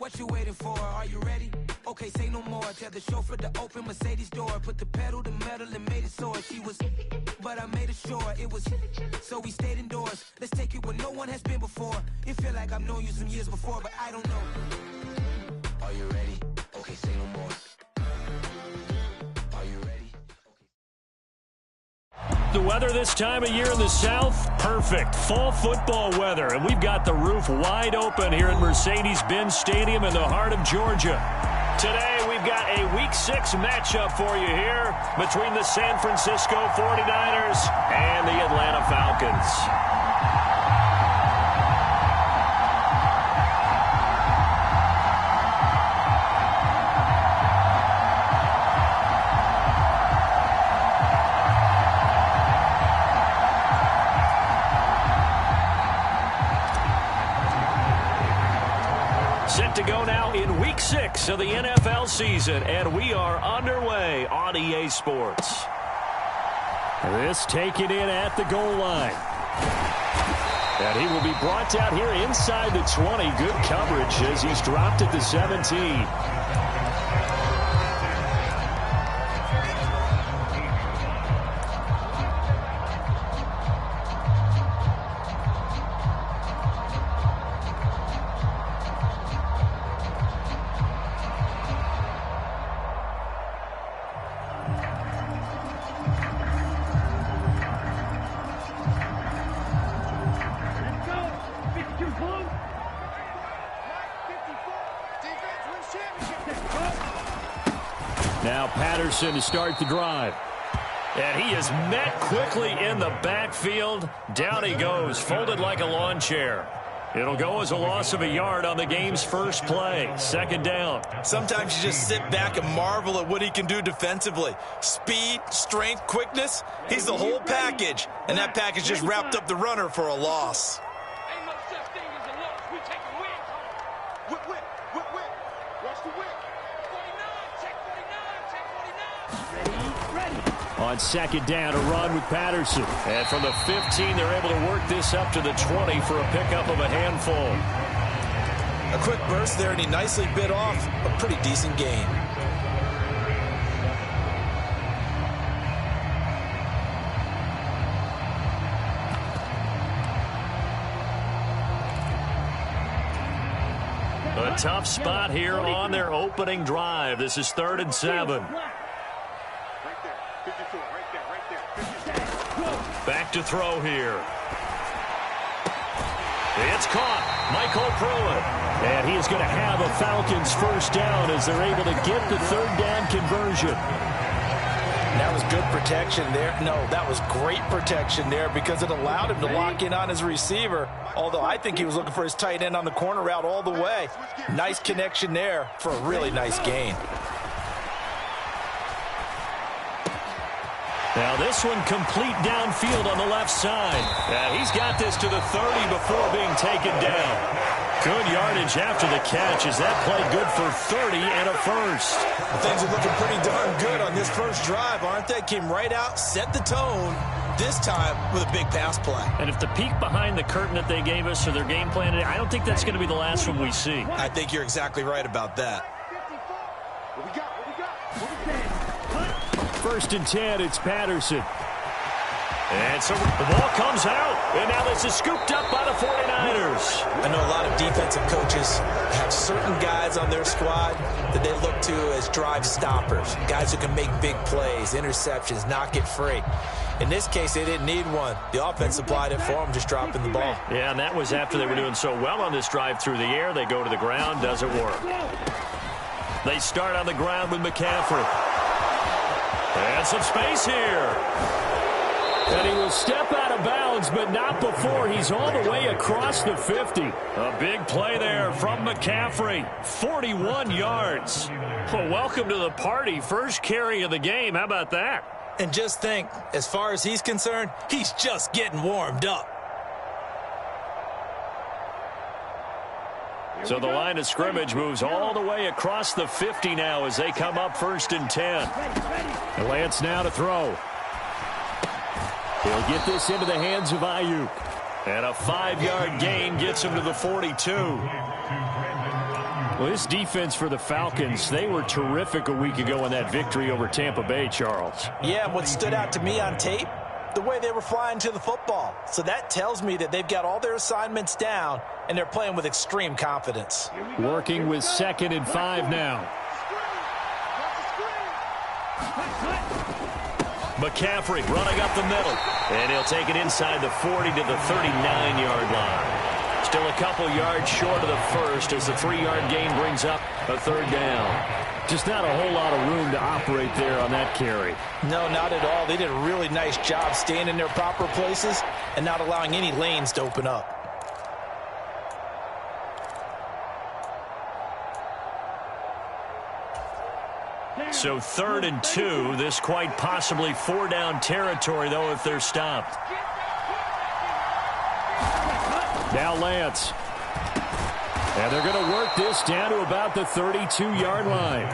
what you waiting for? Are you ready? Okay, say no more. Tell the chauffeur to open Mercedes door. Put the pedal to metal and made it soar. She was, but I made it sure it was. So we stayed indoors. Let's take it where no one has been before. It feel like I've known you some years before, but I don't know. Are you ready? Okay, say no more. Are you ready? The weather this time of year in the South, perfect. Fall football weather, and we've got the roof wide open here at Mercedes-Benz Stadium in the heart of Georgia. Today, we've got a Week 6 matchup for you here between the San Francisco 49ers and the Atlanta Falcons. Set to go now in Week 6 of the NFL season, and we are underway on EA Sports. This taken in at the goal line. And he will be brought down here inside the 20. Good coverage as he's dropped at the 17. Now Patterson to start the drive. And he is met quickly in the backfield. Down he goes, folded like a lawn chair. It'll go as a loss of a yard on the game's first play. Second down. Sometimes you just sit back and marvel at what he can do defensively. Speed, strength, quickness. He's the whole package. And that package just wrapped up the runner for a loss. Ain't no such thing as a loss. We take a win. Whip, whip, whip, whip. Watch the whip. 49, check 49, check 49. Ready. On second down, a run with Patterson. And from the 15, they're able to work this up to the 20 for a pickup of a handful. A quick burst there, and he nicely bit off a pretty decent gain. A tough spot here on their opening drive. This is 3rd and 7. Back to throw here. It's caught. Michael Pruitt. And he is going to have a Falcons first down as they're able to get the 3rd down conversion. That was good protection there. No, that was great protection there because it allowed him to lock in on his receiver. Although I think he was looking for his tight end on the corner route all the way. Nice connection there for a really nice gain. Now this one complete downfield on the left side. He's got this to the 30 before being taken down. Good yardage after the catch as that play good for 30 and a first. Things are looking pretty darn good on this first drive, aren't they? Came right out, set the tone, this time with a big pass play. And if the peek behind the curtain that they gave us or their game plan, I don't think that's going to be the last one we see. I think you're exactly right about that. What we got? What we got? What we got? 1st and 10, it's Patterson. And so the ball comes out. And now this is scooped up by the 49ers. I know a lot of defensive coaches have certain guys on their squad that they look to as drive stoppers. Guys who can make big plays, interceptions, knock it free. In this case, they didn't need one. The offense supplied it for them, just dropping the ball. Yeah, and that was after they were doing so well on this drive through the air. They go to the ground, doesn't work. They start on the ground with McCaffrey. And some space here. And he will step out of bounds, but not before he's all the way across the 50. A big play there from McCaffrey. 41 yards. Well, welcome to the party. First carry of the game. How about that? And just think, as far as he's concerned, he's just getting warmed up. So the line of scrimmage moves all the way across the 50 now as they come up 1st and 10. And Lance now to throw. He'll get this into the hands of Ayuk. And a 5-yard gain gets him to the 42. Well, this defense for the Falcons, they were terrific a week ago in that victory over Tampa Bay, Charles. Yeah, what stood out to me on tape, the way they were flying to the football. So that tells me that they've got all their assignments down, and they're playing with extreme confidence. Working with 2nd and 5 now. McCaffrey running up the middle, and he'll take it inside the 40 to the 39-yard line. Still a couple yards short of the first as the 3-yard gain brings up a 3rd down. Just not a whole lot of room to operate there on that carry. No, not at all. They did a really nice job staying in their proper places and not allowing any lanes to open up. So 3rd and 2, this quite possibly 4-down territory, though, if they're stopped. Now Lance. And they're going to work this down to about the 32-yard line.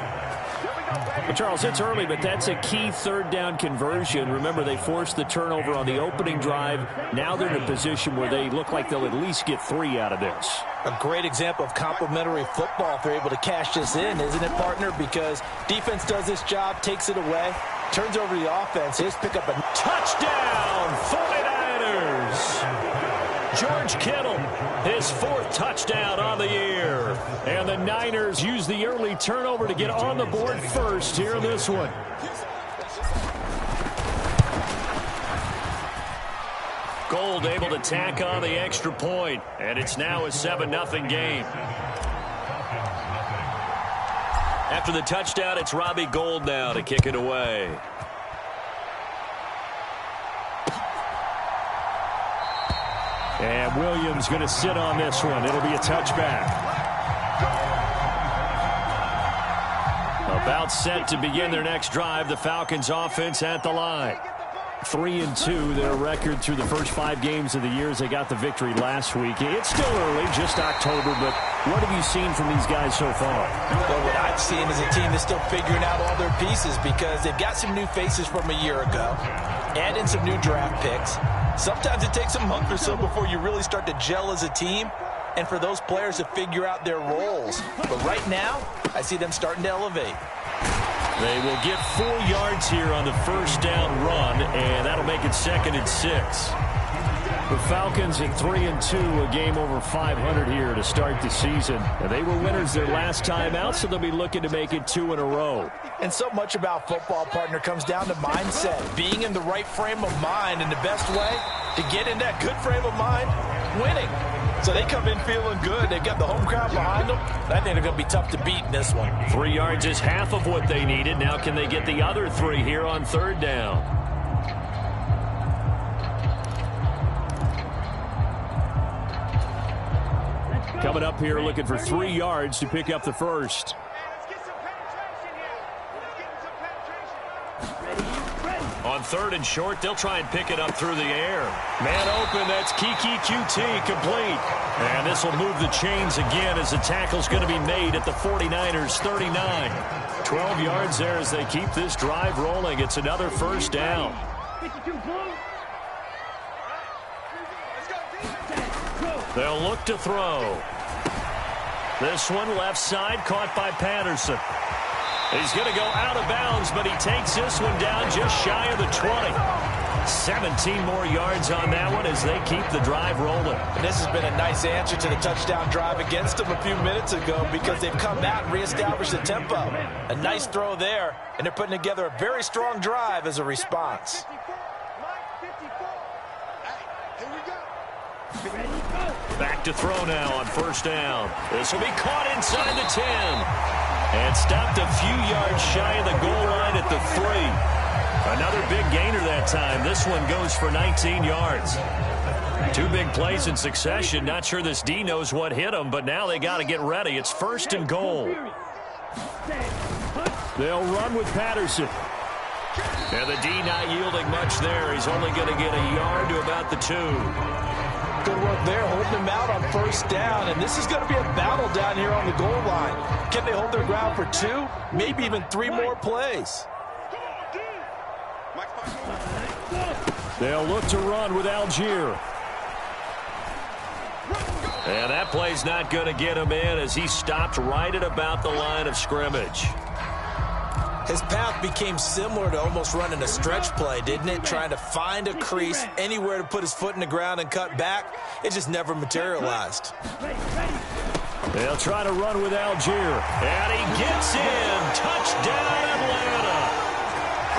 Well, Charles, it's early, but that's a key 3rd down conversion. Remember, they forced the turnover on the opening drive. Now they're in a position where they look like they'll at least get 3 out of this. A great example of complementary football if they're able to cash this in, isn't it, partner? Because defense does this job, takes it away, turns over the offense. Just pick up a touchdown, 49ers. George Kittle, his 4th touchdown on the year. And the Niners use the early turnover to get on the board first here in this one. Gold able to tack on the extra point, and it's now a 7-0 game. After the touchdown, it's Robbie Gould now to kick it away. And Williams going to sit on this one. It'll be a touchback. About set to begin their next drive. The Falcons offense at the line. 3-2, their record through the first 5 games of the year as they got the victory last week. It's still early, just October, but what have you seen from these guys so far? Well, what I've seen is a team that's still figuring out all their pieces because they've got some new faces from a year ago, add in some new draft picks. Sometimes it takes a month or so before you really start to gel as a team and for those players to figure out their roles. But right now, I see them starting to elevate. They will get 4 yards here on the 1st down run, and that'll make it 2nd and 6. The Falcons at 3-2, a game over 500 here to start the season. And they were winners their last time out, so they'll be looking to make it 2 in a row. And so much about football, partner, comes down to mindset. Being in the right frame of mind, and the best way to get in that good frame of mind, winning. So they come in feeling good. They've got the home crowd behind them. I think they're going to be tough to beat in this one. 3 yards is half of what they needed. Now can they get the other 3 here on 3rd down? Coming up here looking for 3 yards to pick up the first. On 3rd and short, they'll try and pick it up through the air. Man open, that's Kiki QT, complete. And this will move the chains again as the tackle's going to be made at the 49ers 39. 12 yards there as they keep this drive rolling. It's another 1st down. They'll look to throw. This one left side caught by Patterson. He's going to go out of bounds, but he takes this one down just shy of the 20. 17 more yards on that one as they keep the drive rolling. And this has been a nice answer to the touchdown drive against them a few minutes ago because they've come out and reestablished the tempo. A nice throw there, and they're putting together a very strong drive as a response. Back to throw now on 1st down. This will be caught inside the 10. And stopped a few yards shy of the goal line at the 3. Another big gainer that time. This one goes for 19 yards. 2 big plays in succession. Not sure this D knows what hit him, but now they got to get ready. It's 1st and goal. They'll run with Patterson. And the D not yielding much there. He's only going to get a yard to about the 2. Good work there, holding them out on 1st down, and this is going to be a battle down here on the goal line. Can they hold their ground for 2, maybe even 3 more plays? They'll look to run with Algier. And that play's not going to get him in as he stopped right at about the line of scrimmage. His path became similar to almost running a stretch play, didn't it? Trying to find a crease, anywhere to put his foot in the ground and cut back. It just never materialized. They'll try to run with Algier. And he gets in. Touchdown, Atlanta.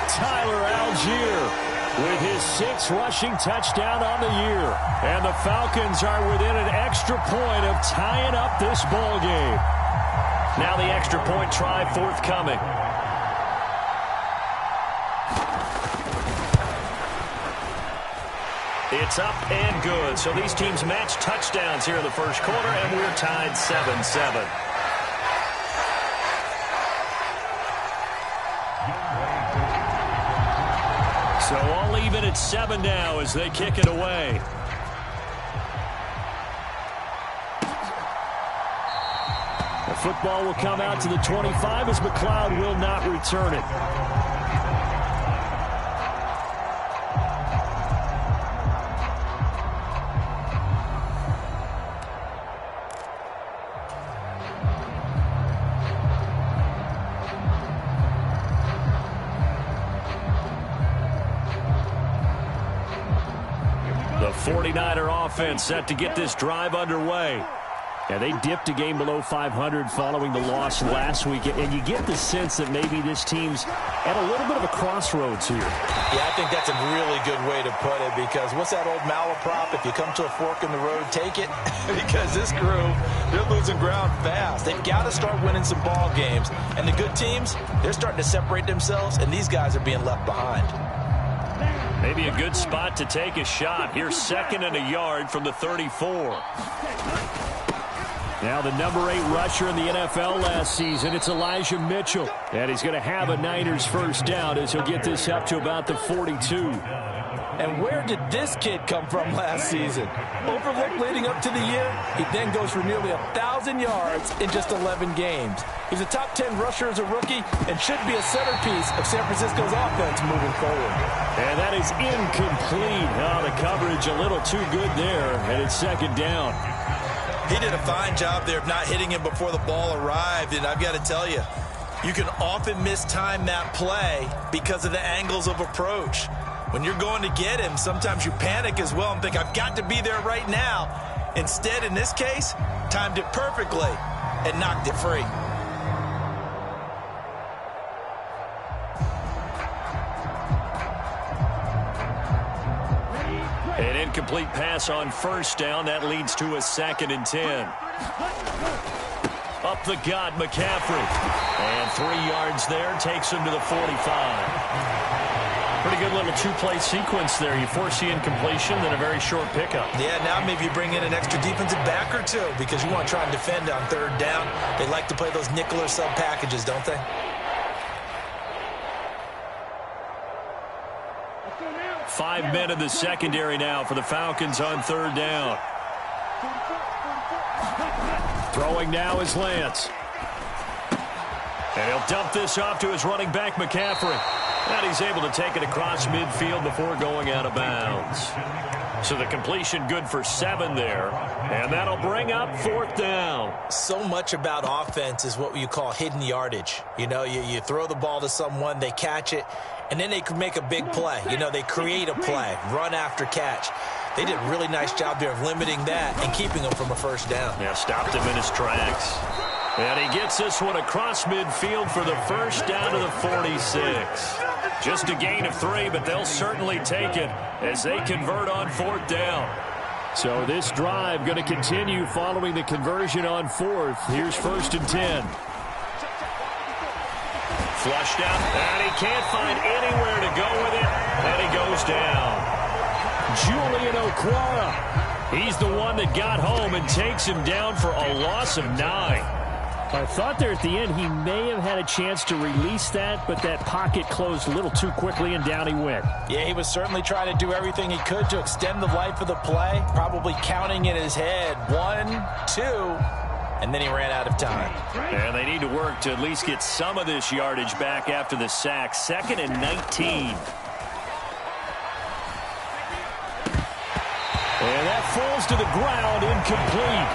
Tyler Algier with his 6th rushing touchdown on the year. And the Falcons are within an extra point of tying up this ball game. Now the extra point try forthcoming. It's up and good. So these teams match touchdowns here in the first quarter, and we're tied 7-7. So all even at 7 now as they kick it away. The football will come out to the 25 as McLeod will not return it. The 49er offense set to get this drive underway. Yeah, they dipped a game below 500 following the loss last week, and you get the sense that maybe this team's at a little bit of a crossroads here. Yeah, I think that's a really good way to put it, because what's that old malaprop? If you come to a fork in the road, take it. Because this crew, they're losing ground fast. They've got to start winning some ball games. And the good teams, they're starting to separate themselves, and these guys are being left behind. Maybe a good spot to take a shot. Here's 2nd and a yard from the 34. Now the number 8 rusher in the NFL last season, it's Elijah Mitchell. And he's going to have a Niners first down as he'll get this up to about the 42. And where did this kid come from last season? Overlooked leading up to the year, he then goes for nearly 1,000 yards in just 11 games. He's a top 10 rusher as a rookie and should be a centerpiece of San Francisco's offense moving forward. And that is incomplete. Oh, the coverage a little too good there, and it's 2nd down. He did a fine job there of not hitting him before the ball arrived, and I've got to tell you, you can often mistime that play because of the angles of approach. When you're going to get him, sometimes you panic as well and think, I've got to be there right now. Instead, in this case, timed it perfectly and knocked it free. An incomplete pass on first down. That leads to a 2nd and 10. Up the gut, McCaffrey. And 3 yards there takes him to the 45. Pretty good little 2-play sequence there. You force the incompletion, then a very short pickup. Yeah, now maybe you bring in an extra defensive back or two because you want to try and defend on 3rd down. They like to play those nickel or sub packages, don't they? 5 men in the secondary now for the Falcons on 3rd down. Throwing now is Lance. And he'll dump this off to his running back, McCaffrey. And he's able to take it across midfield before going out of bounds. So the completion good for 7 there. And that'll bring up 4th down. So much about offense is what you call hidden yardage. You know, you throw the ball to someone, they catch it, and then they can make a big play. You know, they create a play, run after catch. They did a really nice job there of limiting that and keeping him from a first down. Yeah, stopped him in his tracks. And he gets this one across midfield for the first down to the 46. Just a gain of 3, but they'll certainly take it as they convert on 4th down. So this drive going to continue following the conversion on 4th. Here's 1st and 10. Flushed out, and he can't find anywhere to go with it, and he goes down. Julian Okwara, he's the one that got home and takes him down for a loss of 9. I thought there at the end he may have had a chance to release that, but that pocket closed a little too quickly, and down he went. Yeah, he was certainly trying to do everything he could to extend the life of the play, probably counting in his head 1, 2, and then he ran out of time. And they need to work to at least get some of this yardage back after the sack. 2nd and 19. And that falls to the ground, incomplete.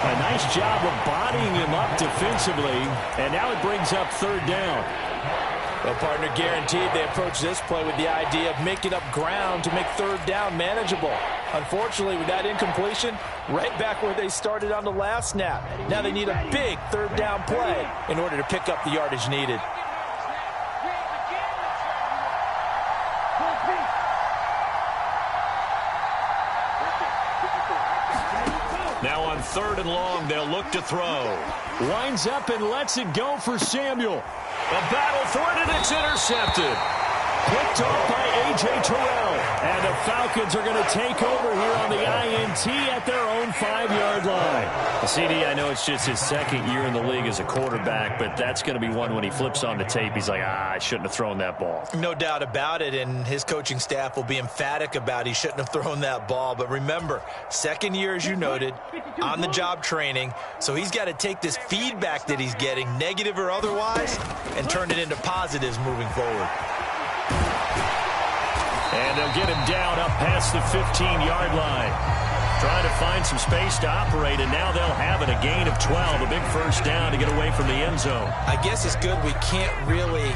A nice job of bodying him up defensively, and now it brings up third down. Well, partner, guaranteed they approach this play with the idea of making up ground to make third down manageable. Unfortunately, with that incompletion, right back where they started on the last snap. Now they need a big third down play in order to pick up the yardage needed. Now on third and long, they'll look to throw. Winds up and lets it go for Samuel. A battle for it, and it's intercepted. Picked off by A.J. Terrell. And the Falcons are going to take over here on the INT at their own 5-yard line. CD, I know it's just his second year in the league as a quarterback, but that's going to be one when he flips on the tape. He's like, I shouldn't have thrown that ball. No doubt about it, and his coaching staff will be emphatic about he shouldn't have thrown that ball. But remember, second year, as you noted, on-the-job training, so he's got to take this feedback that he's getting, negative or otherwise, and turn it into positives moving forward. And they'll get him down up past the 15-yard line. Trying to find some space to operate, and now they'll have it. A gain of 12, a big first down to get away from the end zone. I guess it's good we can't really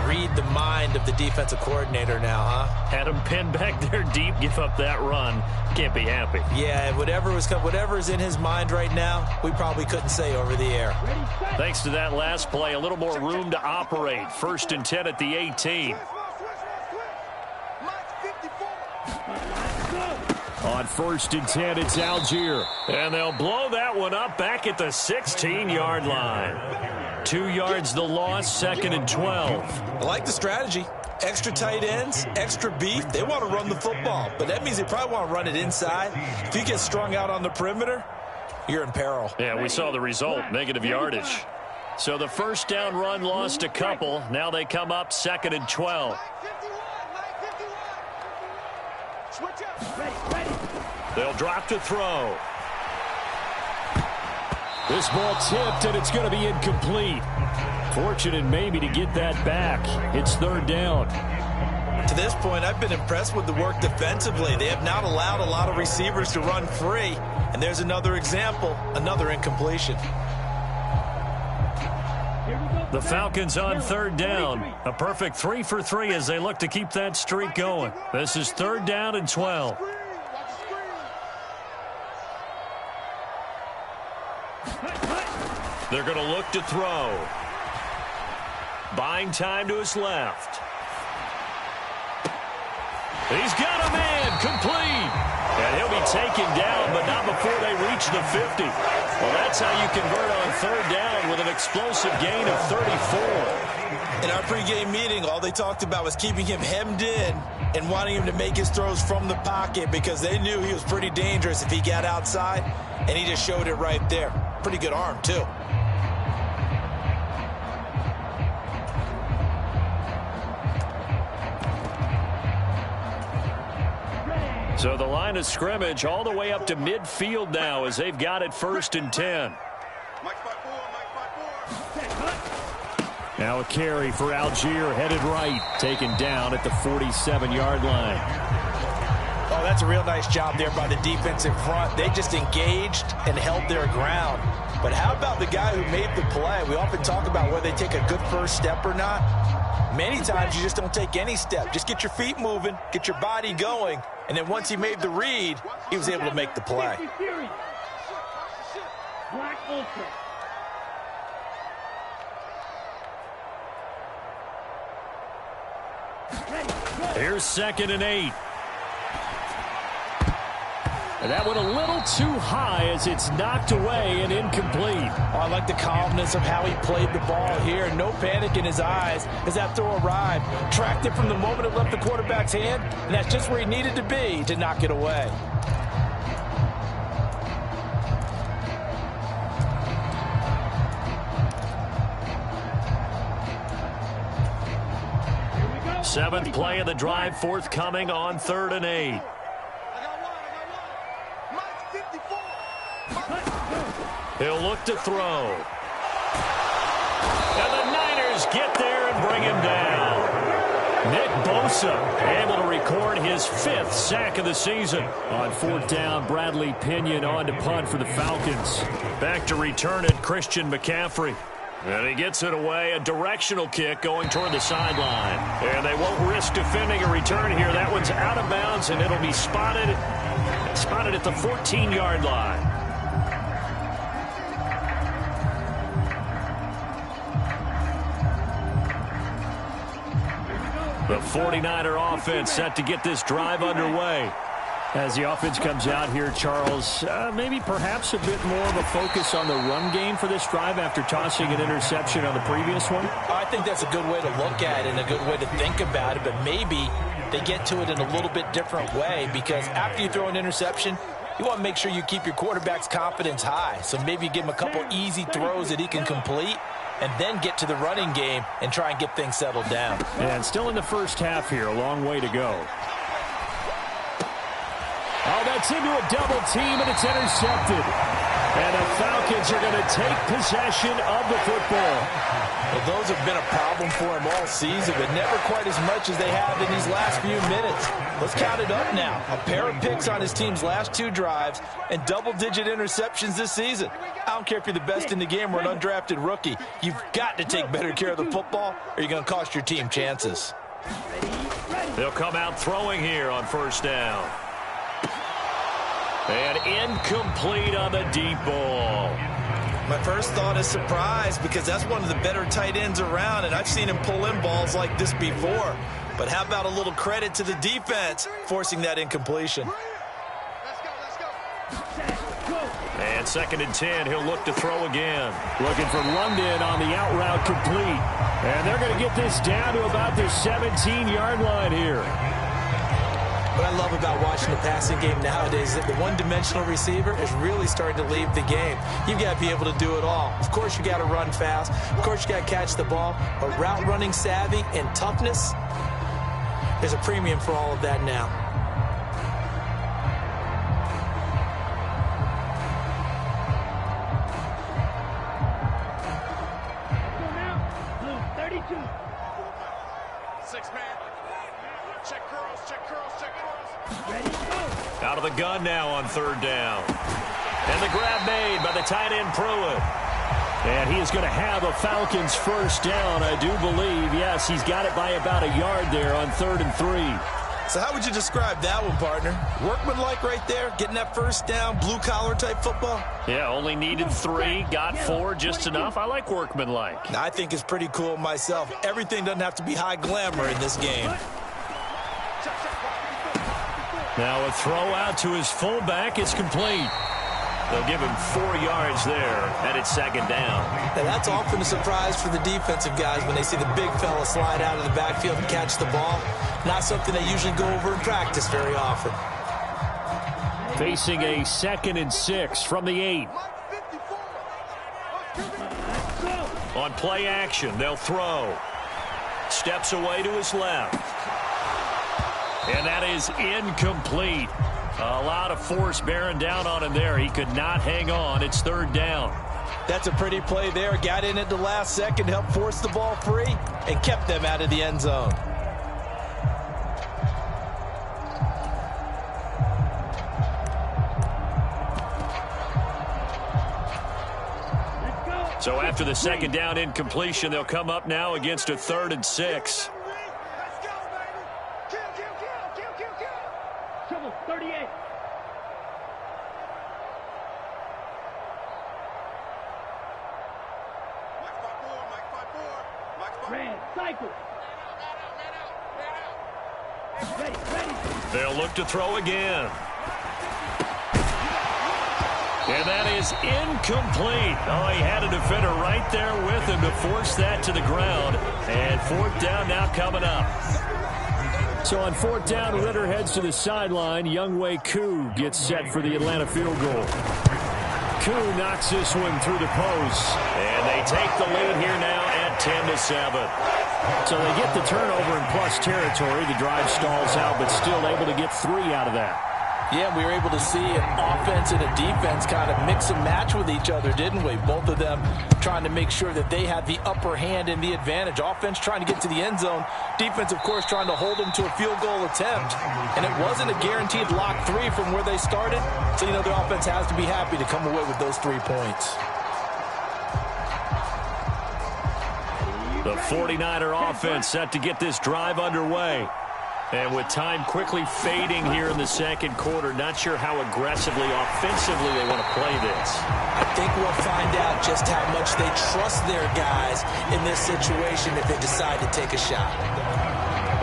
read the mind of the defensive coordinator now, huh? Had him pinned back there deep, give up that run. Can't be happy. Yeah, whatever's in his mind right now, we probably couldn't say over the air. Thanks to that last play, a little more room to operate. First and 10 at the 18. On first and 10, it's Algier. And they'll blow that one up back at the 16-yard line. 2 yards the loss, second and 12. I like the strategy. Extra tight ends, extra beef. They want to run the football, but that means they probably want to run it inside. If you get strung out on the perimeter, you're in peril. Yeah, we saw the result, negative yardage. So the first down run lost a couple. Now they come up second and 12. They'll drop to throw. This ball tipped, and it's going to be incomplete. Fortunate maybe to get that back. It's third down. To this point, I've been impressed with the work defensively. They have not allowed a lot of receivers to run free. And there's another example, another incompletion. The Falcons on third down. A perfect 3 for 3 as they look to keep that streak going. This is third down and 12. They're going to look to throw. Buying time to his left. He's got a man, complete. And he'll be taken down, but not before they reach the 50. Well, that's how you convert on third down with an explosive gain of 34. In our pregame meeting, all they talked about was keeping him hemmed in and wanting him to make his throws from the pocket because they knew he was pretty dangerous if he got outside, and he just showed it right there. Pretty good arm, too. So the line of scrimmage all the way up to midfield now as they've got it first and 10. Now a carry for Algier, headed right, taken down at the 47-yard line. Oh, that's a real nice job there by the defense in front. They just engaged and held their ground. But how about the guy who made the play? We often talk about whether they take a good first step or not. Many times you just don't take any step. Just get your feet moving, get your body going, and then once he made the read, he was able to make the play. Here's second and 8. And that went a little too high as it's knocked away and incomplete. Oh, I like the calmness of how he played the ball here. No panic in his eyes as that throw arrived. Tracked it from the moment it left the quarterback's hand, and that's just where he needed to be to knock it away. Seventh play of the drive forthcoming on third and 8. He'll look to throw. And the Niners get there and bring him down. Nick Bosa able to record his 5th sack of the season. On 4th down, Bradley Pinion on to punt for the Falcons. Back to return it, Christian McCaffrey. And he gets it away, a directional kick going toward the sideline. And they won't risk defending a return here. That one's out of bounds, and it'll be spotted at the 14-yard line. The 49er offense set to get this drive underway. As the offense comes out here, Charles, maybe perhaps a bit more of a focus on the run game for this drive after tossing an interception on the previous one? I think that's a good way to look at it and a good way to think about it, but maybe they get to it in a little bit different way, because after you throw an interception, you want to make sure you keep your quarterback's confidence high. So maybe you give him a couple easy throws that he can complete, and then get to the running game and try and get things settled down. And still in the first half here, a long way to go. Oh, that's into a double team, and it's intercepted. And the Falcons are going to take possession of the football. Well, those have been a problem for them all season, but never quite as much as they have in these last few minutes. Let's count it up now. A pair of picks on his team's last 2 drives and double-digit interceptions this season. I don't care if you're the best in the game or an undrafted rookie. You've got to take better care of the football, or you're going to cost your team chances. They'll come out throwing here on 1st down. And incomplete on the deep ball. My first thought is surprise, because that's one of the better tight ends around, and I've seen him pull in balls like this before. But how about a little credit to the defense forcing that incompletion? And 2nd and 10, he'll look to throw again. Looking for London on the out route, complete. And they're going to get this down to about the 17-yard line here. What I love about watching the passing game nowadays is that the one-dimensional receiver is really starting to leave the game. You've got to be able to do it all. Of course, you got to run fast. Of course, you got to catch the ball. But route running savvy and toughness, there's a premium for all of that now. Out of the gun now on 3rd down. And the grab made by the tight end Pruitt. And he is going to have a Falcons 1st down, I do believe. Yes, he's got it by about a yard there on 3rd and 3. So how would you describe that one, partner? Workmanlike right there, getting that 1st down, blue-collar type football? Yeah, only needed 3, got 4, just enough. I like workmanlike. I think it's pretty cool myself. Everything doesn't have to be high glamour in this game. Now a throw out to his fullback is complete. They'll give him 4 yards there, and it's 2nd down. Now that's often a surprise for the defensive guys when they see the big fella slide out of the backfield and catch the ball. Not something they usually go over in practice very often. Facing a 2nd and 6 from the 8. On play action, they'll throw. Steps away to his left. And that is incomplete. A lot of force bearing down on him there. He could not hang on. It's 3rd down. That's a pretty play there. Got in at the last second, helped force the ball free, and kept them out of the end zone. So after the 2nd down incompletion, they'll come up now against a 3rd and 6. They'll look to throw again. And that is incomplete. Oh, he had a defender right there with him to force that to the ground. And 4th down now coming up. So on 4th down, Ritter heads to the sideline. Younghoe Koo gets set for the Atlanta field goal. Koo knocks this one through the post. And they take the lead here now at 10-7. So they get the turnover in plus territory. The drive stalls out, but still able to get 3 out of that. Yeah, we were able to see an offense and a defense kind of mix and match with each other, didn't we? Both of them trying to make sure that they had the upper hand and the advantage. Offense trying to get to the end zone. Defense, of course, trying to hold them to a field goal attempt. And it wasn't a guaranteed lock 3 from where they started. So, the offense has to be happy to come away with those 3 points. The 49er offense set to get this drive underway. And with time quickly fading here in the second quarter, not sure how aggressively, offensively they want to play this. I think we'll find out just how much they trust their guys in this situation if they decide to take a shot.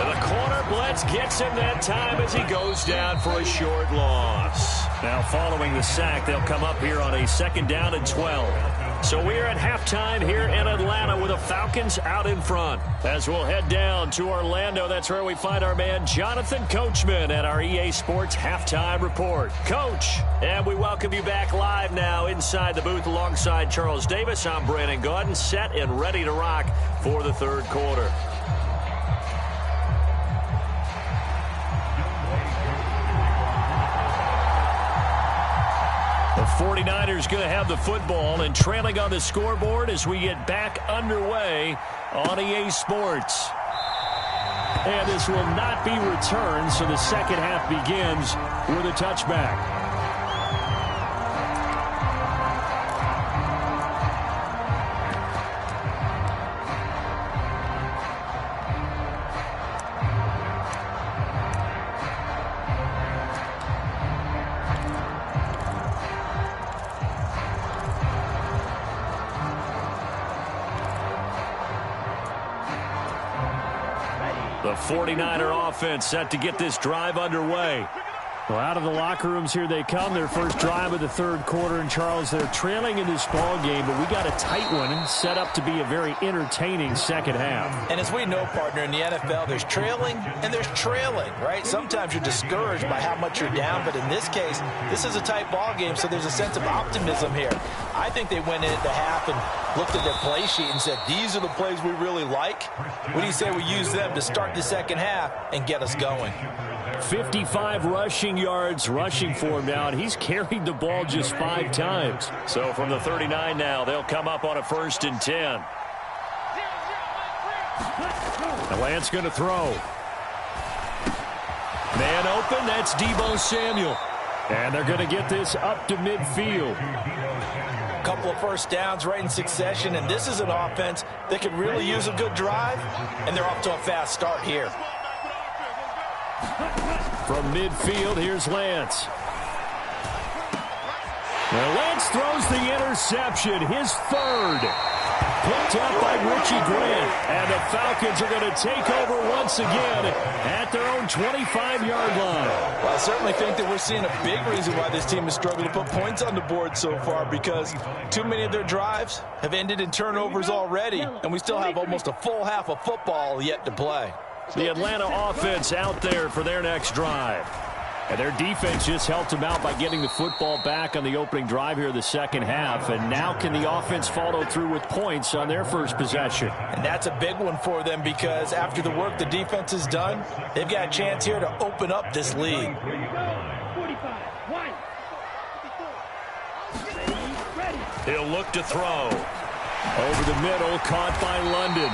And the corner blitz gets him that time as he goes down for a short loss. Now following the sack, they'll come up here on a 2nd down and 12. So we're at halftime here in Atlanta with the Falcons out in front. As we'll head down to Orlando, that's where we find our man Jonathan Coachman at our EA Sports Halftime Report. Coach, and we welcome you back live now inside the booth alongside Charles Davis. I'm Brandon Gaudin, set and ready to rock for the third quarter. The 49ers going to have the football and trailing on the scoreboard as we get back underway on EA Sports. And this will not be returned, so the second half begins with a touchback. The 49er offense set to get this drive underway. Well, out of the locker rooms here they come. Their first drive of the third quarter. And, Charles, they're trailing in this ball game, but we got a tight one set up to be a very entertaining second half. And as we know, partner, in the NFL, there's trailing and there's trailing, right? Sometimes you're discouraged by how much you're down, but in this case, this is a tight ball game, so there's a sense of optimism here. I think they went into half and looked at their play sheet and said, these are the plays we really like. What do you say we use them to start the second half and get us going? 55 rushing yards rushing for him now, and he's carried the ball just 5 times. So from the 39 now, they'll come up on a 1st and 10. The Lance going to throw. Man open, that's Deebo Samuel. And they're going to get this up to midfield. A couple of first downs right in succession, and this is an offense that could really use a good drive, and they're off to a fast start here. From midfield, here's Lance. Well, Lance throws the interception, his 3rd. Picked up by Richie Grant. And the Falcons are going to take over once again at their own 25-yard line. Well, I certainly think that we're seeing a big reason why this team is struggling to put points on the board so far, because too many of their drives have ended in turnovers already, and we still have almost a full half of football yet to play. The Atlanta offense out there for their next drive. And their defense just helped them out by getting the football back on the opening drive here in the second half. And now can the offense follow through with points on their first possession? And that's a big one for them, because after the work the defense has done, they've got a chance here to open up this lead. He'll look to throw. Over the middle, caught by London.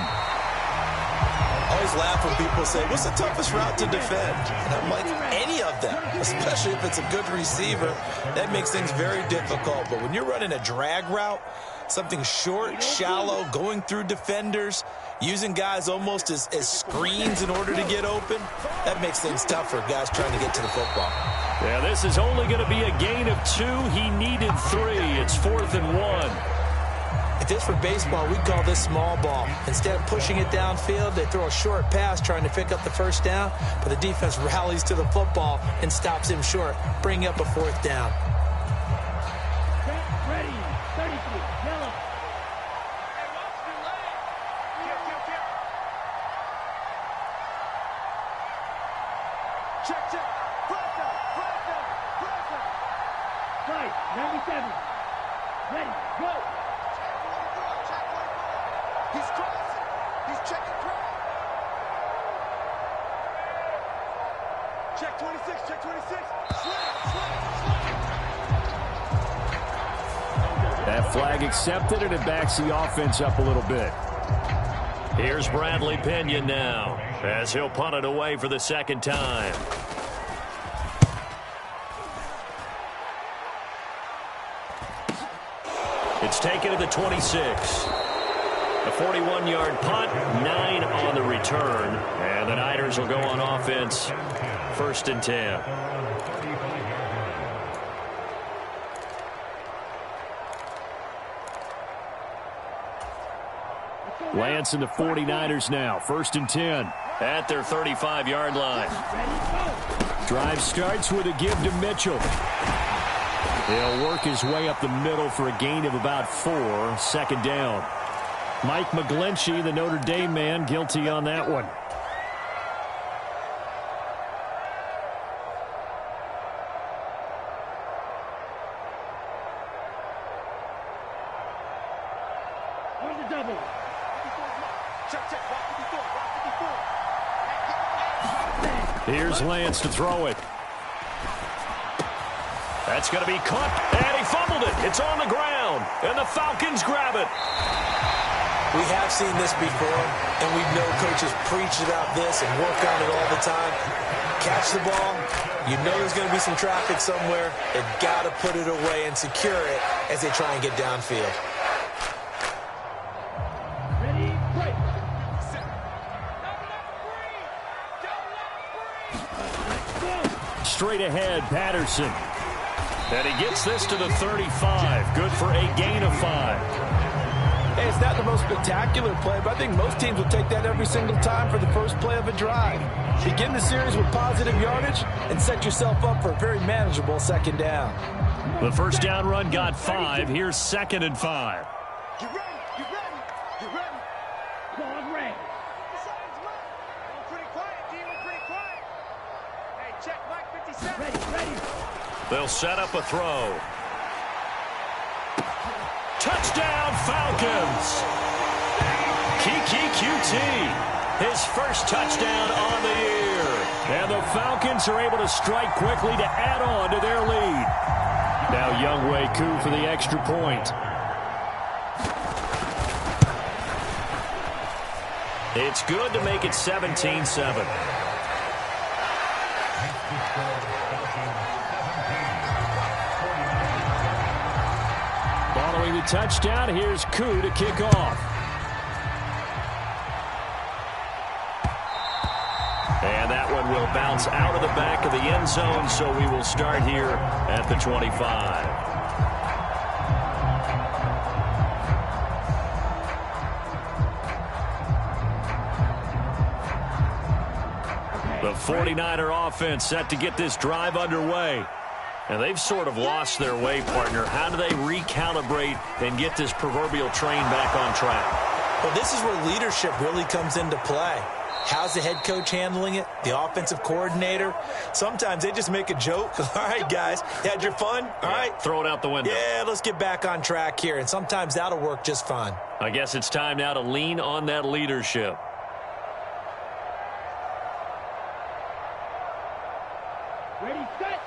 I always laugh when people say, what's the toughest route to defend? And I'm like, any of them, especially if it's a good receiver. That makes things very difficult. But when you're running a drag route, something short, shallow, going through defenders, using guys almost as screens in order to get open, that makes things tough for guys trying to get to the football. Yeah, this is only going to be a gain of 2. He needed 3. It's 4th and 1. If this were baseball, we'd call this small ball. Instead of pushing it downfield, they throw a short pass trying to pick up the first down, but the defense rallies to the football and stops him short, bringing up a 4th down. Ready, 33, yellow. Check. Right, 97. Ready, go. He's crossing. He's checking cross. Check. Check 26, check 26. That flag accepted, and it backs the offense up a little bit. Here's Bradley Pinion now, as he'll punt it away for the second time. It's taken to the 26. A 41-yard punt, 9 on the return, and the Niners will go on offense, 1st and 10. Lance and the 49ers now, 1st and 10 at their 35-yard line. Drive starts with a give to Mitchell. He'll work his way up the middle for a gain of about 4, 2nd down. Mike McGlinchey, the Notre Dame man, guilty on that one. On the double. Check, block 54. Here's Lance to throw it. That's going to be caught, and he fumbled it. It's on the ground, and the Falcons grab it. We have seen this before, and we know coaches preach about this and work on it all the time. Catch the ball. You know there's going to be some traffic somewhere. They've got to put it away and secure it as they try and get downfield. Ready, break. Straight ahead, Patterson. And he gets this to the 35. Good for a gain of 5. Hey, it's not the most spectacular play, but I think most teams will take that every single time for the first play of a drive. Begin the series with positive yardage and set yourself up for a very manageable 2nd down. The first down run got 5. Here's 2nd and 5. You ready? Ball ring. Pretty quiet, D. Pretty quiet. Hey, check Mike 57. Ready. They'll set up a throw. Touchdown, Falcons! Kiki QT, his first touchdown on the year. And the Falcons are able to strike quickly to add on to their lead. Now Younghoe Koo for the extra point. It's good to make it 17-7. Following the touchdown, here's Koo to kick off. And that one will bounce out of the back of the end zone, so we will start here at the 25. The 49er offense set to get this drive underway. And they've sort of lost their way, partner. How do they recalibrate and get this proverbial train back on track? Well, this is where leadership really comes into play. How's the head coach handling it? The offensive coordinator? Sometimes they just make a joke. All right, guys, you had your fun? All right. Throw it out the window. Yeah, let's get back on track here. And sometimes that'll work just fine. I guess it's time now to lean on that leadership. Ready, set.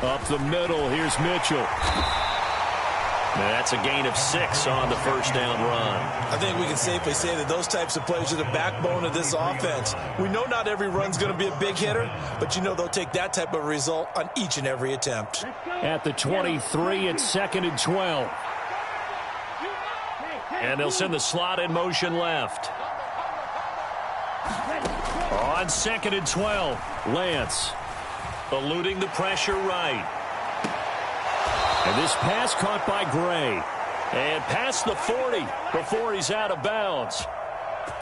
Up the middle, here's Mitchell. Now that's a gain of 6 on the first down run. I think we can safely say that those types of plays are the backbone of this offense. We know not every run's going to be a big hitter, but you know they'll take that type of result on each and every attempt. At the 23, it's 2nd and 12. And they'll send the slot in motion left. On 2nd and 12, Lance eluding the pressure right. And this pass caught by Gray. And past the 40 before he's out of bounds.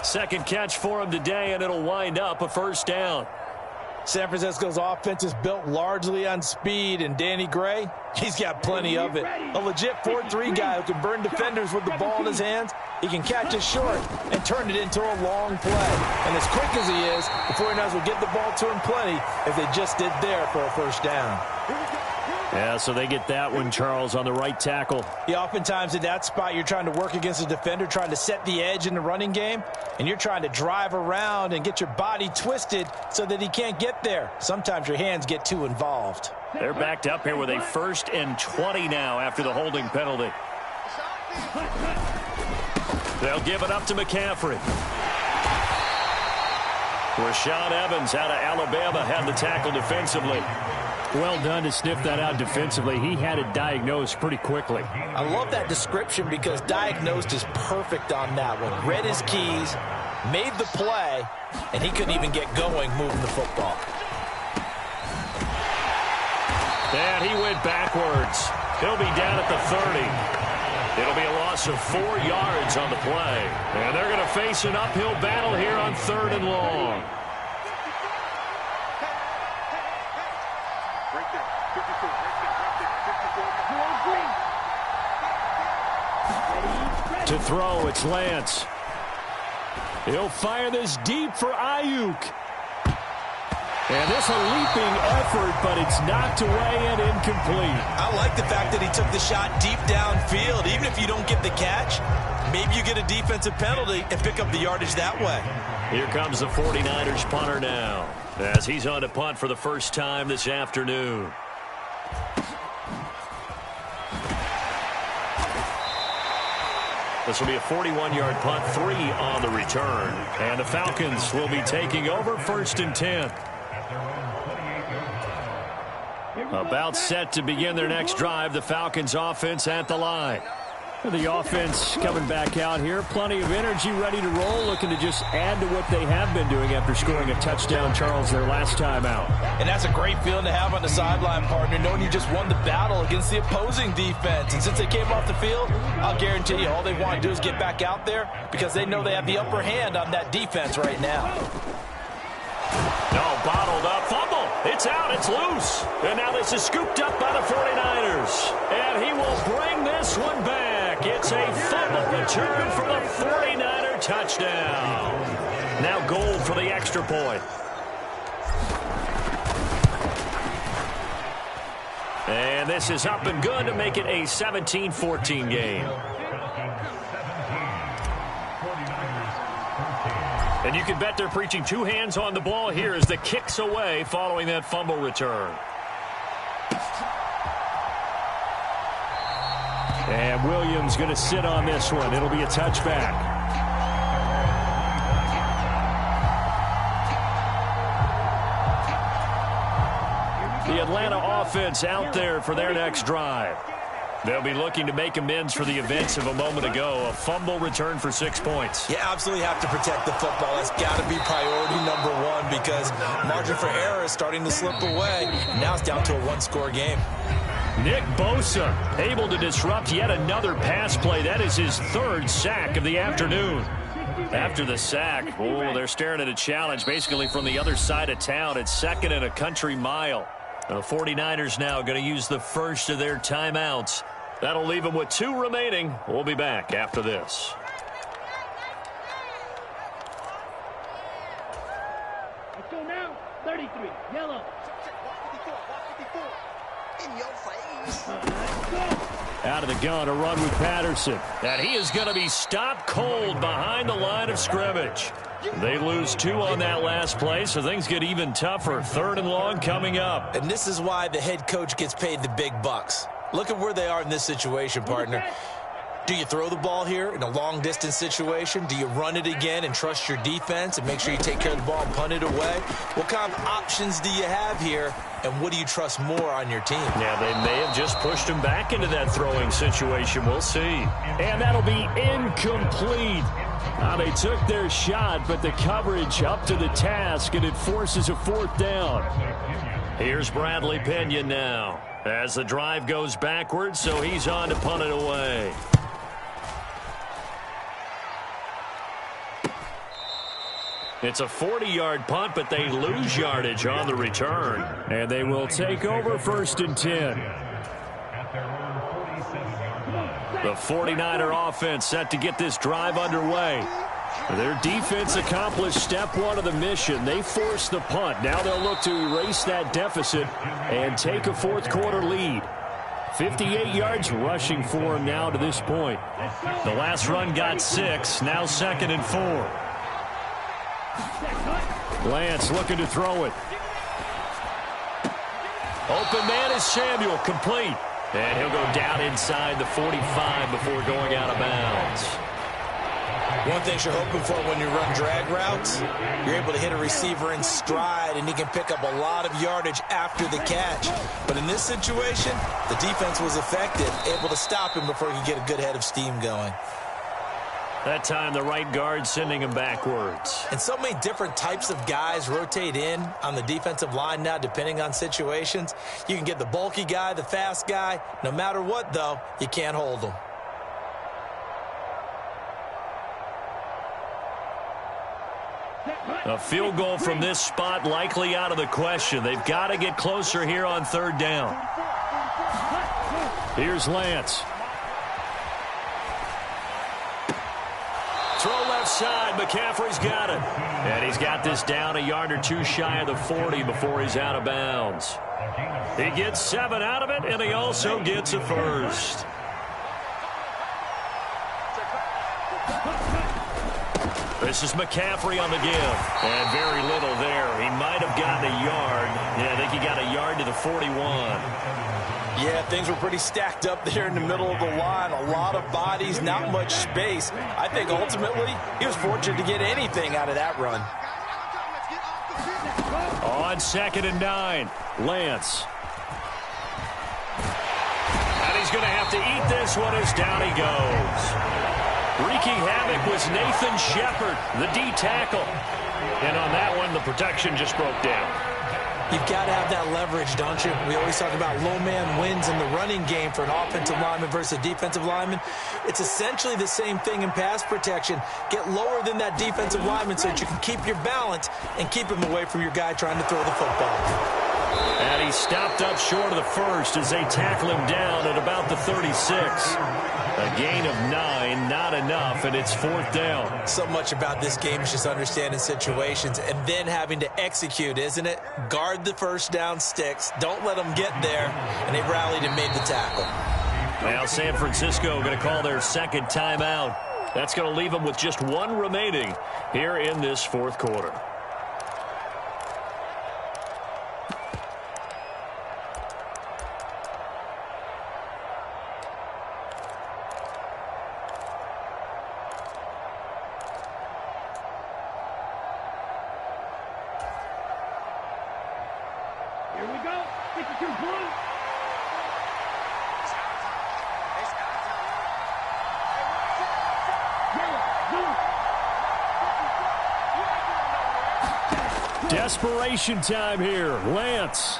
Second catch for him today, and it'll wind up a first down. San Francisco's offense is built largely on speed, and Danny Gray, he's got plenty of it. A legit 4-3 guy who can burn defenders with the ball in his hands. He can catch it short and turn it into a long play. And as quick as he is, the 49ers will get the ball to him plenty, as they just did there for a first down. Here we go. Yeah, so they get that one, Charles, on the right tackle. Yeah, oftentimes in that spot, you're trying to work against a defender, trying to set the edge in the running game, and you're trying to drive around and get your body twisted so that he can't get there. Sometimes your hands get too involved. They're backed up here with a 1st and 20 now after the holding penalty. They'll give it up to McCaffrey. Rashaan Evans out of Alabama had the tackle defensively. Well done to sniff that out defensively. He had it diagnosed pretty quickly. I love that description because diagnosed is perfect on that one. Read his keys, made the play, and he couldn't even get going moving the football. And he went backwards. He'll be down at the 30. It'll be a loss of 4 yards on the play. And they're going to face an uphill battle here on 3rd and long. To throw, it's Lance. He'll fire this deep for Ayuk. And this a leaping effort, but it's knocked away and incomplete. I like the fact that he took the shot deep downfield. Even if you don't get the catch, maybe you get a defensive penalty and pick up the yardage that way. Here comes the 49ers punter now, as he's on to punt for the first time this afternoon. This will be a 41-yard punt, 3 on the return. And the Falcons will be taking over 1st and 10. About set to begin their next drive, the Falcons offense at the line. The offense coming back out here. Plenty of energy, ready to roll, looking to just add to what they have been doing after scoring a touchdown, Charles, their last time out. And that's a great feeling to have on the sideline, partner, knowing you just won the battle against the opposing defense. And since they came off the field, I'll guarantee you all they want to do is get back out there because they know they have the upper hand on that defense right now. No, bottled up, fumble. It's out, it's loose. And now this is scooped up by the 49ers. And he will bring this one back. It's a fumble return for the 49er touchdown. Now goal for the extra point. And this is up and good to make it a 17-14 game. And you can bet they're preaching 2 hands on the ball here as the kick's away following that fumble return. And Williams going to sit on this one. It'll be a touchback. The Atlanta offense out there for their next drive. They'll be looking to make amends for the events of a moment ago. A fumble return for 6 points. You absolutely have to protect the football. That's got to be priority number 1 because margin for error is starting to slip away. Now it's down to a 1-score game. Nick Bosa able to disrupt yet another pass play. That is his 3rd sack of the afternoon. After the sack, they're staring at a challenge basically from the other side of town. It's 2nd and a country mile. The 49ers now going to use the first of their timeouts. That'll leave them with 2 remaining. We'll be back after this. Let's go now. 33, yellow. In your face. Out of the gun, a run with Patterson. And he is going to be stopped cold behind the line of scrimmage. They lose 2 on that last play, so things get even tougher. 3rd and long coming up. And this is why the head coach gets paid the big bucks. Look at where they are in this situation, partner. Do you throw the ball here in a long-distance situation? Do you run it again and trust your defense and make sure you take care of the ball and punt it away? What kind of options do you have here, and what do you trust more on your team? Yeah, they may have just pushed him back into that throwing situation. We'll see. And that'll be incomplete. They took their shot, but the coverage up to the task, and it forces a 4th down. Here's Bradley Pinion now as the drive goes backwards, so he's on to punt it away. It's a 40-yard punt, but they lose yardage on the return. And they will take over 1st and 10. The 49er offense set to get this drive underway. Their defense accomplished step one of the mission. They forced the punt. Now they'll look to erase that deficit and take a fourth quarter lead. 58 yards rushing for him now to this point. The last run got 6. Now 2nd and 4. Lance looking to throw it. Open man is Samuel, complete. And he'll go down inside the 45 before going out of bounds. One thing you're hoping for when you run drag routes, you're able to hit a receiver in stride, and he can pick up a lot of yardage after the catch. But in this situation, the defense was effective, able to stop him before he could get a good head of steam going. That time, the right guard sending him backwards. And so many different types of guys rotate in on the defensive line now, depending on situations. You can get the bulky guy, the fast guy. No matter what, though, you can't hold them. A field goal from this spot likely out of the question. They've got to get closer here on 3rd down. Here's Lance. Throw left side. McCaffrey's got it. And he's got this down a yard or 2 shy of the 40 before he's out of bounds. He gets 7 out of it, and he also gets a first. This is McCaffrey on the give. And very little there. He might have gotten a yard. Yeah, I think he got a yard to the 41. Yeah, things were pretty stacked up there in the middle of the line. A lot of bodies, not much space. I think ultimately he was fortunate to get anything out of that run. On 2nd and 9, Lance. And he's going to have to eat this one as down he goes. Wreaking havoc was Nathan Shepard, the D tackle. And on that one, the protection just broke down. You've got to have that leverage, don't you? We always talk about low man wins in the running game for an offensive lineman versus a defensive lineman. It's essentially the same thing in pass protection. Get lower than that defensive lineman so that you can keep your balance and keep him away from your guy trying to throw the football. And he stopped up short of the first as they tackle him down at about the 36. A gain of 9, not enough, and it's 4th down. So much about this game is just understanding situations and then having to execute, isn't it? Guard the first down sticks. Don't let them get there. And they rallied and made the tackle. Now San Francisco going to call their 2nd timeout. That's going to leave them with just 1 remaining here in this 4th quarter. Here we go. 52 blue. Desperation time here. Lance.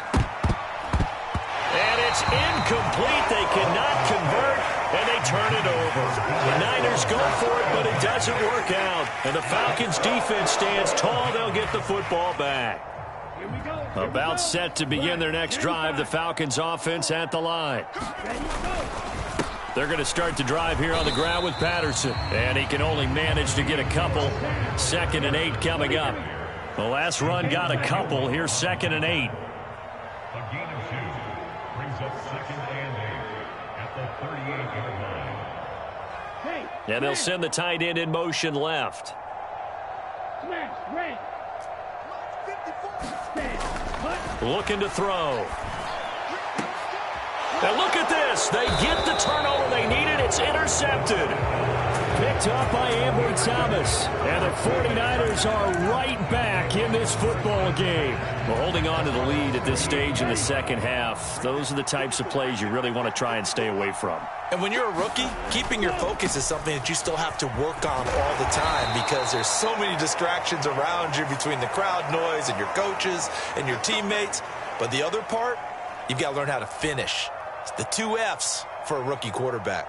And it's incomplete. They cannot convert, and they turn it over. The Niners go for it, but it doesn't work out. And the Falcons' defense stands tall. They'll get the football back. About set to begin their next drive, the Falcons offense at the line. They're going to start the drive here on the ground with Patterson. And he can only manage to get a couple. 2nd and 8 coming up. The last run got a couple. Here's 2nd and 8. A gain of 2 brings up 2nd and 8 at the 38-yard line. And they'll send the tight end in motion left. Smash, red. Looking to throw. And look at this. They get the turnover they needed. It's intercepted. Picked up by Ambry Thomas. And the 49ers are right back in this football game. Well, holding on to the lead at this stage in the 2nd half, those are the types of plays you really want to try and stay away from. And when you're a rookie, keeping your focus is something that you still have to work on all the time because there's so many distractions around you between the crowd noise and your coaches and your teammates. But the other part, you've got to learn how to finish. It's the 2 F's for a rookie quarterback.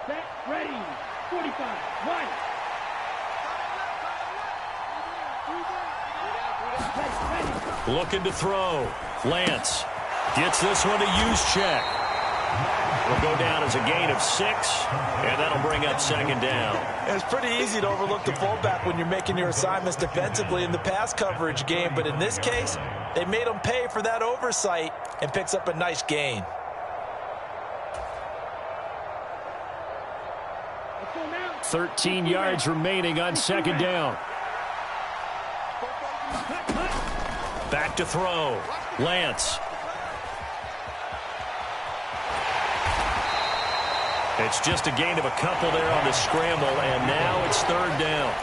Set, ready. 45, right. Looking to throw. Lance gets this one to Juszczyk. Will go down as a gain of 6, and that'll bring up second down. It's pretty easy to overlook the fullback when you're making your assignments defensively in the pass coverage game, but in this case, they made him pay for that oversight and picks up a nice gain. Let's go now. 13 yards remaining on second down. Back to throw. Lance. It's just a gain of a couple there on the scramble, and now it's third down.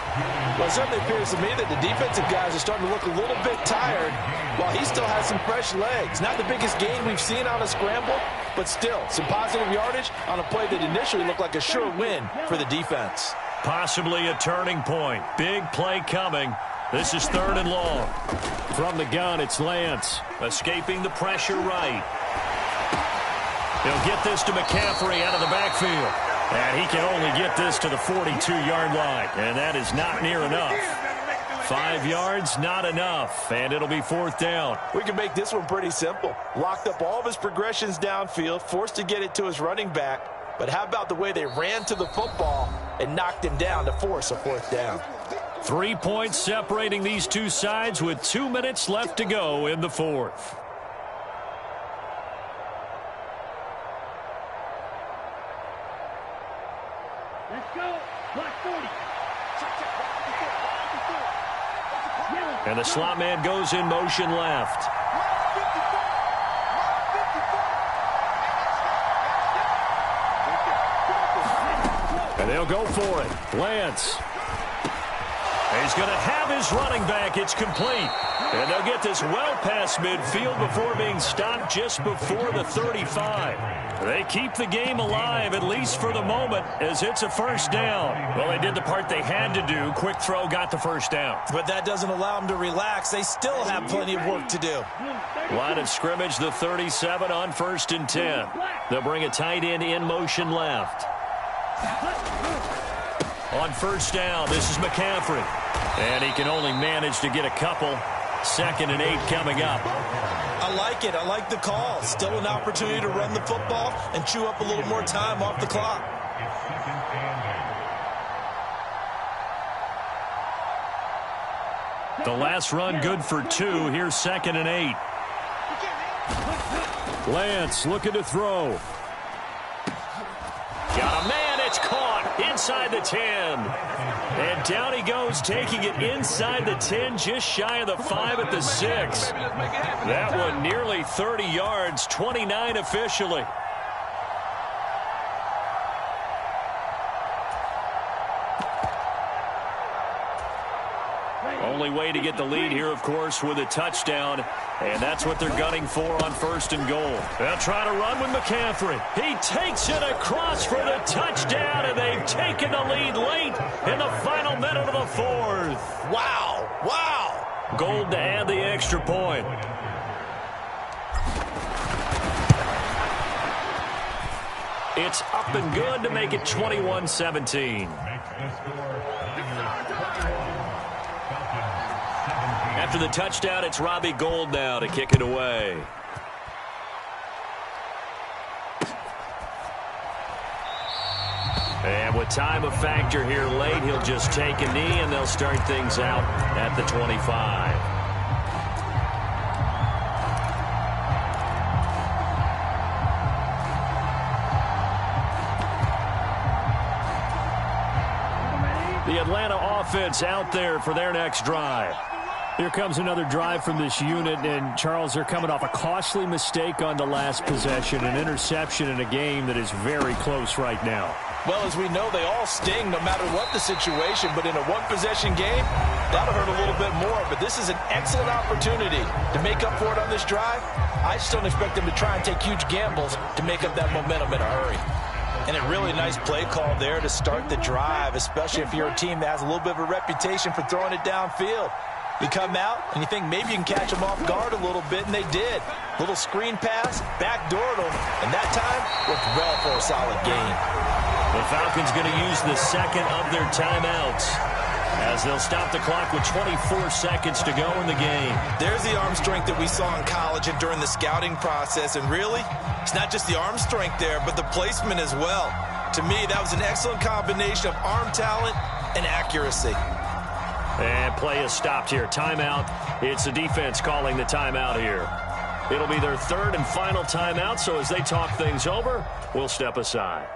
Well, it certainly appears to me that the defensive guys are starting to look a little bit tired while he still has some fresh legs. Not the biggest gain we've seen on a scramble, but still some positive yardage on a play that initially looked like a sure win for the defense. Possibly a turning point. Big play coming. This is third and long. From the gun, it's Lance. Escaping the pressure right. He'll get this to McCaffrey out of the backfield. And he can only get this to the 42-yard line. And that is not near enough. 5 yards, not enough. And it'll be fourth down. We can make this one pretty simple. Locked up all of his progressions downfield, forced to get it to his running back. But how about the way they ran to the football and knocked him down to force a fourth down? 3 points separating these two sides with 2 minutes left to go in the fourth. Let's go. Block 40. Yellow. And the slot man goes in motion left. And they'll go for it. Lance. He's going to have his running back. It's complete. And they'll get this well past midfield before being stopped just before the 35. They keep the game alive, at least for the moment, as it's a first down. Well, they did the part they had to do. Quick throw got the first down. But that doesn't allow them to relax. They still have plenty of work to do. Line of scrimmage, the 37 on 1st and 10. They'll bring a tight end in motion left. On first down, this is McCaffrey. And he can only manage to get a couple. 2nd and 8 coming up. I like it. I like the call. Still an opportunity to run the football and chew up a little more time off the clock. The last run good for 2. Here's 2nd and 8. Lance looking to throw. Got a man. It's caught inside the 10. And down he goes, taking it inside the 10, just shy of the 5 at the 6. That one nearly 30 yards, 29 officially. Only way to get the lead here, of course, with a touchdown. And that's what they're gunning for on 1st and goal. They'll try to run with McCaffrey. He takes it across for the touchdown, and they've taken the lead late in the final minute of the 4th. Wow. Wow. Gold to add the extra point. It's up and good to make it 21-17. After the touchdown, it's Robbie Gould now to kick it away. And with time a factor here late, he'll just take a knee, and they'll start things out at the 25. The Atlanta offense out there for their next drive. Here comes another drive from this unit, and Charles, they're coming off a costly mistake on the last possession, an interception in a game that is very close right now. Well, as we know, they all sting no matter what the situation, but in a one-possession game, that'll hurt a little bit more. But this is an excellent opportunity to make up for it on this drive. I just don't expect them to try and take huge gambles to make up that momentum in a hurry. And a really nice play call there to start the drive, especially if you're a team that has a little bit of a reputation for throwing it downfield. You come out, and you think maybe you can catch them off guard a little bit, and they did. Little screen pass, backdoored them, and that time worked well for a solid gain. The Falcons going to use the second of their timeouts. as they'll stop the clock with 24 seconds to go in the game. There's the arm strength that we saw in college and during the scouting process. And really, it's not just the arm strength there, but the placement as well. To me, that was an excellent combination of arm talent and accuracy. And play is stopped here. Timeout. It's the defense calling the timeout here. It'll be their third and final timeout, so as they talk things over, we'll step aside.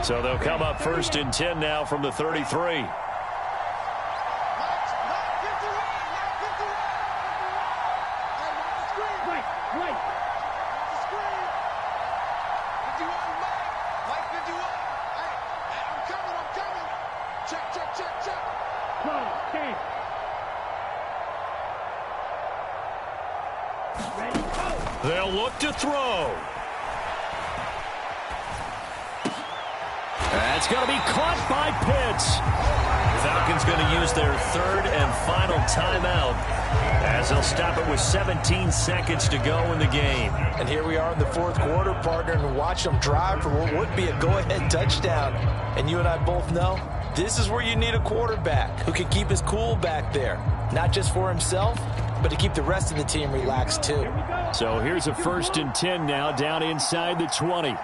So they'll come up first and 10 now from the 33. They'll look to throw. That's going to be caught by Pitts. Falcons going to use their third and final timeout as they'll stop it with 17 seconds to go in the game. And here we are in the fourth quarter, partner, and watch them drive for what would be a go-ahead touchdown. And you and I both know this is where you need a quarterback who can keep his cool back there, not just for himself, but to keep the rest of the team relaxed too. So here's a first and 10 now down inside the 20.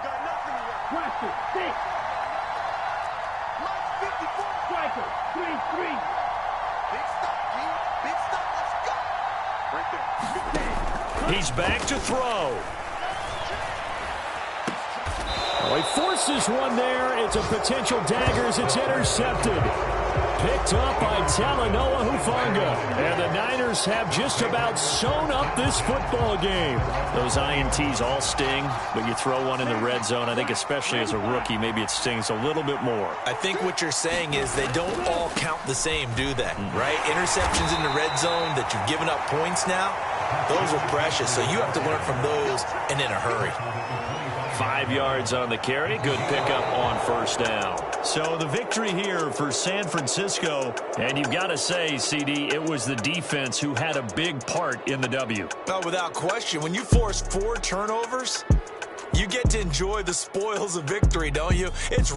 He's back to throw. Oh, he forces one there. It's a potential dagger as it's intercepted. Picked up by Talanoa Hufanga. And the Niners have just about sewn up this football game. Those INTs all sting, but you throw one in the red zone. I think especially as a rookie, maybe it stings a little bit more. I think what you're saying is they don't all count the same, do they? Right? Interceptions in the red zone that you've given up points now, those are precious. So you have to learn from those and in a hurry. 5 yards on the carry. Good pickup on first down. So the victory here for San Francisco. And you've got to say, CD, it was the defense who had a big part in the W. No, without question. When you force 4 turnovers, you get to enjoy the spoils of victory, don't you? It's